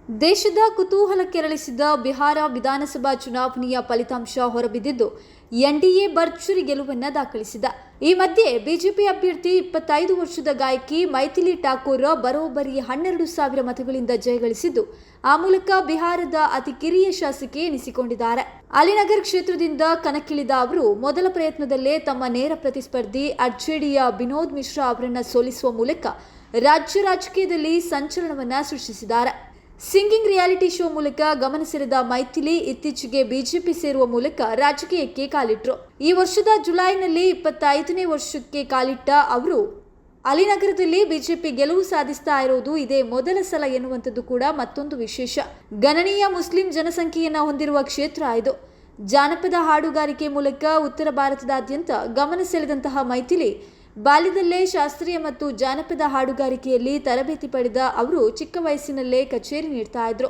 ದೇಶದ ಕುತೂಹಲ ಕೆರಳಿಸಿದ ಬಿಹಾರ ವಿಧಾನಸಭಾ ಚುನಾವಣೆಯ ಫಲಿತಾಂಶ ಹೊರಬಿದ್ದಿದ್ದು ಎನ್ಡಿಎ ಭರ್ಜರಿ ಗೆಲುವನ್ನು ದಾಖಲಿಸಿದ. ಈ ಮಧ್ಯೆ ಬಿಜೆಪಿ ಅಭ್ಯರ್ಥಿ 25 ವರ್ಷದ ಗಾಯಕಿ ಮೈಥಿಲಿ ಠಾಕೂರ್ ಬರೋಬ್ಬರಿ 12,000 ಮತಗಳಿಂದ ಜಯಗಳಿಸಿದ್ದು, ಆ ಮೂಲಕ ಬಿಹಾರದ ಅತಿ ಕಿರಿಯ ಶಾಸಕಿ ಎನಿಸಿಕೊಂಡಿದ್ದಾರೆ. ಅಲಿನಗರ್ ಕ್ಷೇತ್ರದಿಂದ ಕಣಕ್ಕಿಳಿದ ಅವರು ಮೊದಲ ಪ್ರಯತ್ನದಲ್ಲೇ ತಮ್ಮ ನೇರ ಪ್ರತಿಸ್ಪರ್ಧಿ ಆರ್ಜೆಡಿಯ ವಿನೋದ್ ಮಿಶ್ರಾ ಅವರನ್ನು ಸೋಲಿಸುವ ಮೂಲಕ ರಾಜ್ಯ ರಾಜಕೀಯದಲ್ಲಿ ಸಂಚಲನವನ್ನ ಸೃಷ್ಟಿಸಿದ್ದಾರೆ. ಸಿಂಗಿಂಗ್ ರಿಯಾಲಿಟಿ ಶೋ ಮೂಲಕ ಗಮನ ಸೆಳೆದ ಮೈಥಿಲಿ ಇತ್ತೀಚೆಗೆ ಬಿಜೆಪಿ ಸೇರುವ ಮೂಲಕ ರಾಜಕೀಯಕ್ಕೆ ಕಾಲಿಟ್ಟರು. ಈ ವರ್ಷದ ಜುಲೈನಲ್ಲಿ 25ನೇ ವರ್ಷಕ್ಕೆ ಕಾಲಿಟ್ಟ ಅವರು ಅಲಿನಗರದಲ್ಲಿ ಬಿಜೆಪಿ ಗೆಲುವು ಸಾಧಿಸ್ತಾ ಇರೋದು ಇದೇ ಮೊದಲ ಸಲ ಎನ್ನುವಂಥದ್ದು ಕೂಡ ಮತ್ತೊಂದು ವಿಶೇಷ. ಗಣನೀಯ ಮುಸ್ಲಿಂ ಜನಸಂಖ್ಯೆಯನ್ನು ಹೊಂದಿರುವ ಕ್ಷೇತ್ರ ಇದು. ಜಾನಪದ ಹಾಡುಗಾರಿಕೆ ಮೂಲಕ ಉತ್ತರ ಭಾರತದಾದ್ಯಂತ ಗಮನ ಸೆಳೆದಂತಹ ಮೈಥಿಲಿ ಬಾಲ್ಯದಲ್ಲೇ ಶಾಸ್ತ್ರೀಯ ಮತ್ತು ಜಾನಪದ ಹಾಡುಗಾರಿಕೆಯಲ್ಲಿ ತರಬೇತಿ ಪಡೆದ ಅವರು ಚಿಕ್ಕ ವಯಸ್ಸಿನಲ್ಲೇ ಕಚೇರಿ ನೀಡ್ತಾ ಇದ್ರು.